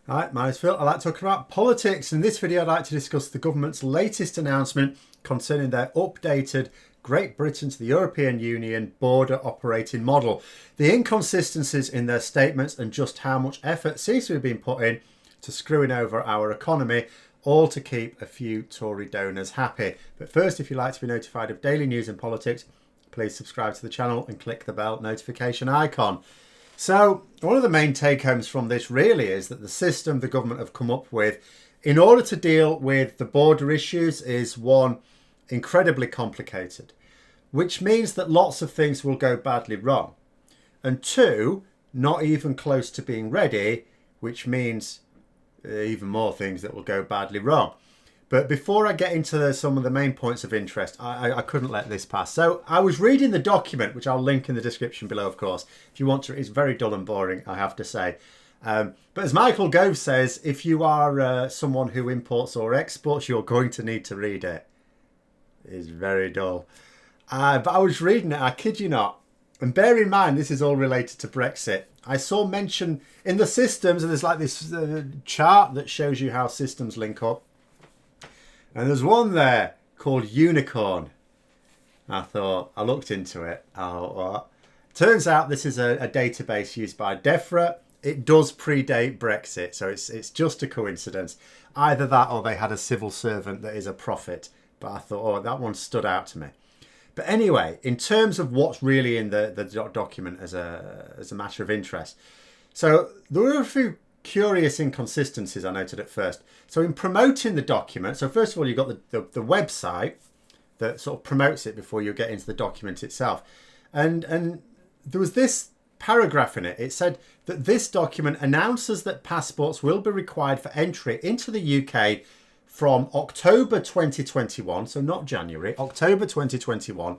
Hi, my name's Phil. I like talking about politics. In this video, I'd like to discuss the government's latest announcement concerning their updated Great Britain to the European Union border operating model. The inconsistencies in their statements and just how much effort seems to have been put in to screwing over our economy, all to keep a few Tory donors happy. But first, if you'd like to be notified of daily news and politics, please subscribe to the channel and click the bell notification icon. So one of the main take-homes from this really is that the system the government have come up with in order to deal with the border issues is one, incredibly complicated, which means that lots of things will go badly wrong. And two, not even close to being ready, which means even more things that will go badly wrong. But before I get into some of the main points of interest, I couldn't let this pass. So I was reading the document, which I'll link in the description below, of course, if you want to. It's very dull and boring, I have to say. But as Michael Gove says, if you are someone who imports or exports, you're going to need to read it. It's very dull. But I was reading it, I kid you not. And bear in mind, this is all related to Brexit. I saw mention in the systems, and there's like this chart that shows you how systems link up. And there's one there called Unicorn. I looked into it. Turns out this is a database used by DEFRA. It does predate Brexit, so it's just a coincidence. Either that or they had a civil servant that is a prophet. But I thought, that one stood out to me. But anyway, in terms of what's really in the document as a matter of interest. So there were a few curious inconsistencies I noted at first. So in promoting the document, so first of all, you've got the website that sort of promotes it before you get into the document itself. And there was this paragraph in it. It said that this document announces that passports will be required for entry into the UK from October 2021, so not January, October 2021,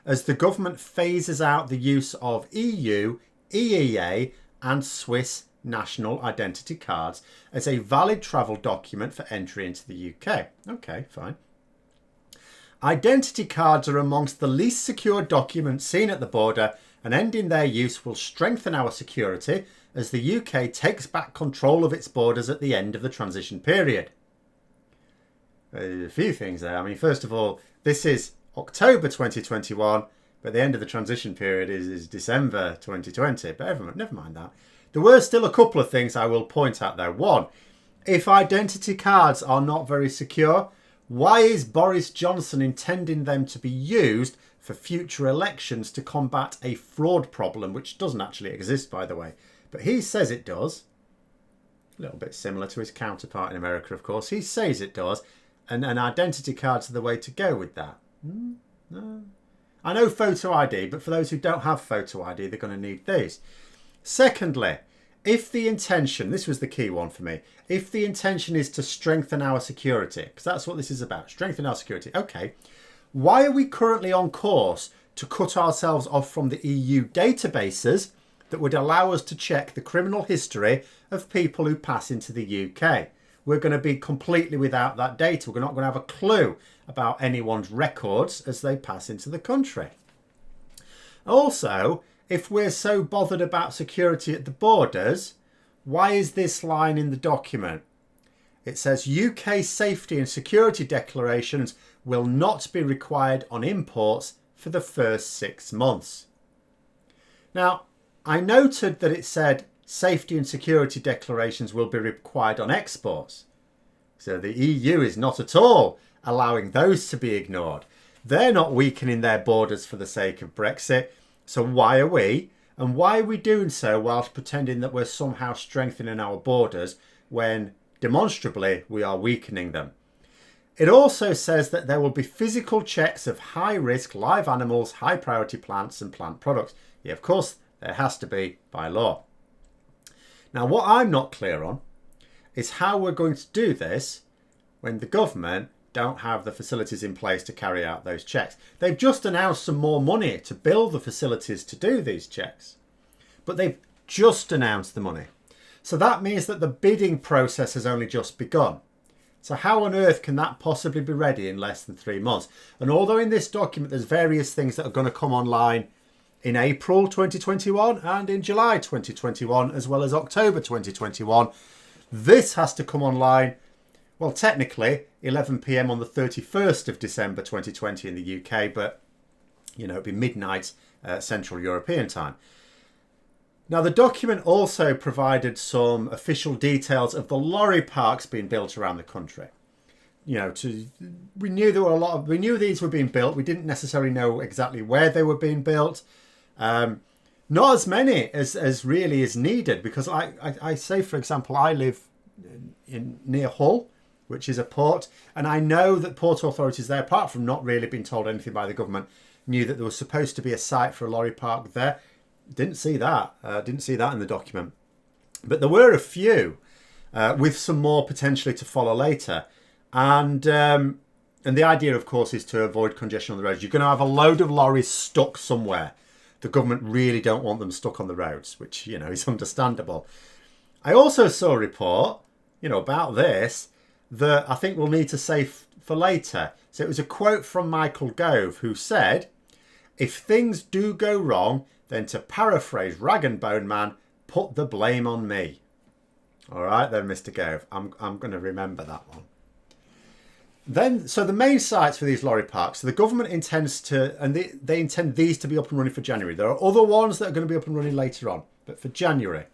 as the government phases out the use of EU, EEA and Swiss national identity cards as a valid travel document for entry into the UK. Okay, fine. Identity cards are amongst the least secure documents seen at the border, and ending their use will strengthen our security as the UK takes back control of its borders at the end of the transition period. A few things there. I mean, first of all, this is October 2021, but the end of the transition period is December 2020. But never mind that. There were still a couple of things I will point out though. One, if identity cards are not very secure, why is Boris Johnson intending them to be used for future elections to combat a fraud problem, which doesn't actually exist, by the way? But he says it does. A little bit similar to his counterpart in America, of course. He says it does. And identity cards are the way to go with that. No. I know photo ID, but for those who don't have photo ID, they're going to need these. Secondly, if the intention, this was the key one for me, if the intention is to strengthen our security, because that's what this is about, strengthen our security. Okay, why are we currently on course to cut ourselves off from the EU databases that would allow us to check the criminal history of people who pass into the UK? We're going to be completely without that data. We're not going to have a clue about anyone's records as they pass into the country. Also, if we're so bothered about security at the borders, why is this line in the document? It says UK safety and security declarations will not be required on imports for the first 6 months. Now, I noted that it said safety and security declarations will be required on exports. So the EU is not at all allowing those to be ignored. They're not weakening their borders for the sake of Brexit. So why are we? And why are we doing so whilst pretending that we're somehow strengthening our borders when demonstrably we are weakening them? It also says that there will be physical checks of high-risk live animals, high-priority plants and plant products. Yeah, of course, there has to be by law. Now, what I'm not clear on is how we're going to do this when the government don't have the facilities in place to carry out those checks. They've just announced some more money to build the facilities to do these checks, but they've just announced the money. So that means that the bidding process has only just begun. So how on earth can that possibly be ready in less than 3 months? And although in this document there's various things that are going to come online in April 2021 and in July 2021, as well as October 2021, This has to come online, well, technically 11 p.m. on the 31st of December 2020 in the UK, but, you know, it'd be midnight Central European time. Now, the document also provided some official details of the lorry parks being built around the country. You know, we knew there were we knew these were being built. We didn't necessarily know exactly where they were being built. Not as many as really is needed, because I say, for example, I live near Hull, which is a port, and I know that port authorities there, apart from not really being told anything by the government, knew that there was supposed to be a site for a lorry park there. Didn't see that. Didn't see that in the document. But there were a few, with some more potentially to follow later. And the idea, of course, is to avoid congestion on the roads. You're going to have a load of lorries stuck somewhere. The government really don't want them stuck on the roads, which, you know, is understandable. I also saw a report, you know, about this that I think we'll need to save for later. So it was a quote from Michael Gove, who said, "If things do go wrong, then, to paraphrase Rag and Bone Man, put the blame on me." All right then, Mr. Gove. I'm going to remember that one. Then, so the main sites for these lorry parks, so the government intends to, and they intend these to be up and running for January. There are other ones that are going to be up and running later on, but for January.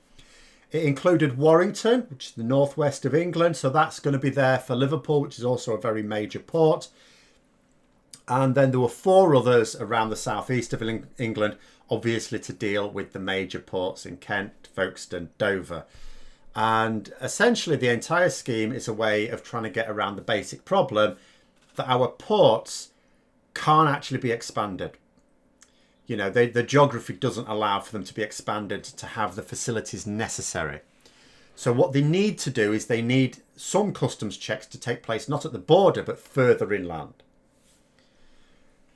It included Warrington, which is the northwest of England, so that's going to be there for Liverpool, which is also a very major port. And then there were 4 others around the southeast of England, obviously to deal with the major ports in Kent, Folkestone, Dover. And essentially the entire scheme is a way of trying to get around the basic problem that our ports can't actually be expanded. You know, the geography doesn't allow for them to be expanded to have the facilities necessary. So what they need to do is they need some customs checks to take place, not at the border, but further inland.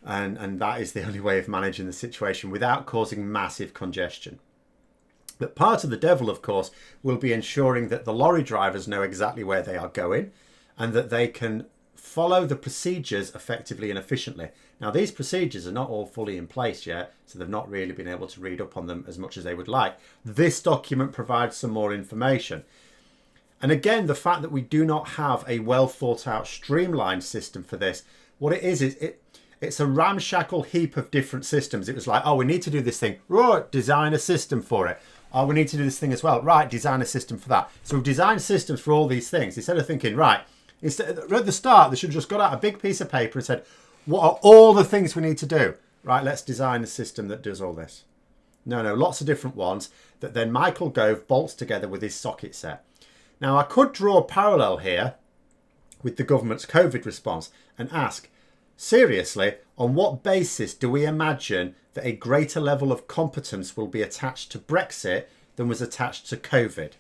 And that is the only way of managing the situation without causing massive congestion. But part of the devil, of course, will be ensuring that the lorry drivers know exactly where they are going and that they can follow the procedures effectively and efficiently. Now, these procedures are not all fully in place yet, so they've not really been able to read up on them as much as they would like. This document provides some more information. And again, the fact that we do not have a well thought out, streamlined system for this, what it is it's a ramshackle heap of different systems. It was like, oh, we need to do this thing. Right, design a system for it. Oh, we need to do this thing as well. Right, design a system for that. So we've designed systems for all these things. Instead of thinking, right, at the start, they should have just got out a big piece of paper and said, what are all the things we need to do? Right, let's design a system that does all this. No, lots of different ones that then Michael Gove bolts together with his socket set. Now, I could draw a parallel here with the government's COVID response and ask, seriously, on what basis do we imagine that a greater level of competence will be attached to Brexit than was attached to COVID?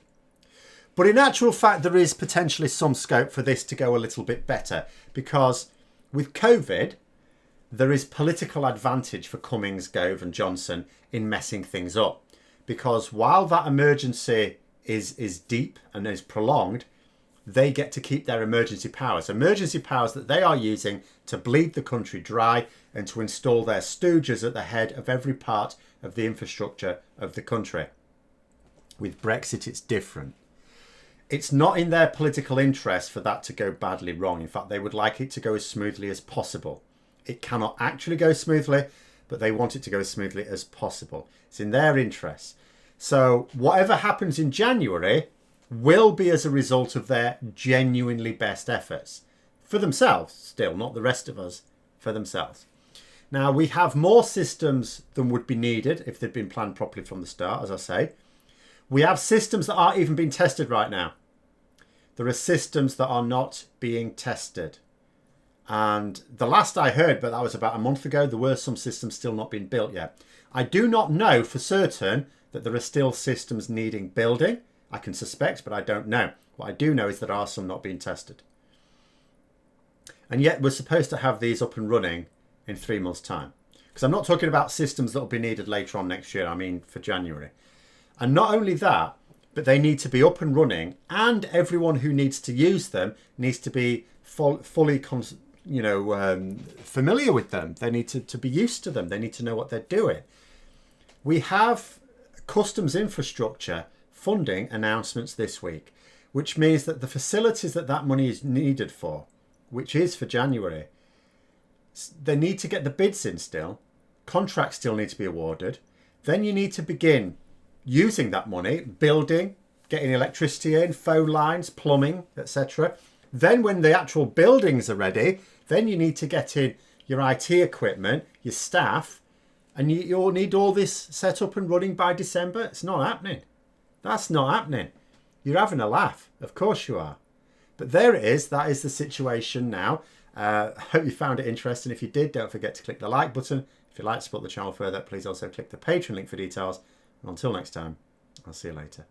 But in actual fact, there is potentially some scope for this to go a little bit better, because with COVID, there is political advantage for Cummings, Gove and Johnson in messing things up. Because while that emergency is deep and is prolonged, they get to keep their emergency powers that they are using to bleed the country dry and to install their stooges at the head of every part of the infrastructure of the country. With Brexit, it's different. It's not in their political interest for that to go badly wrong. In fact, they would like it to go as smoothly as possible. It cannot actually go smoothly, but they want it to go as smoothly as possible. It's in their interest. So whatever happens in January will be as a result of their genuinely best efforts. For themselves, still, not the rest of us, for themselves. Now, we have more systems than would be needed if they'd been planned properly from the start, as I say. We have systems that aren't even being tested right now. There are systems that are not being tested. And the last I heard, but that was about a month ago, there were some systems still not being built yet. I do not know for certain that there are still systems needing building. I can suspect, but I don't know. What I do know is there are some not being tested. And yet we're supposed to have these up and running in 3 months' time. Because I'm not talking about systems that will be needed later on next year. I mean for January. And not only that, but they need to be up and running, and everyone who needs to use them needs to be fully familiar with them. They need to be used to them. They need to know what they're doing. We have customs infrastructure funding announcements this week. which means that the facilities that that money is needed for, which is for January, they need to get the bids in still. Contracts still need to be awarded. Then you need to begin using that money, building, getting electricity in, phone lines, plumbing, etc. Then when the actual buildings are ready, then you need to get in your IT equipment, your staff, and you'll need all this set up and running by December. It's not happening. That's not happening. You're having a laugh. Of course you are. But there it is. That is the situation now. I hope you found it interesting. If you did, don't forget to click the like button. If you'd like to support the channel further, please also click the Patreon link for details. And until next time, I'll see you later.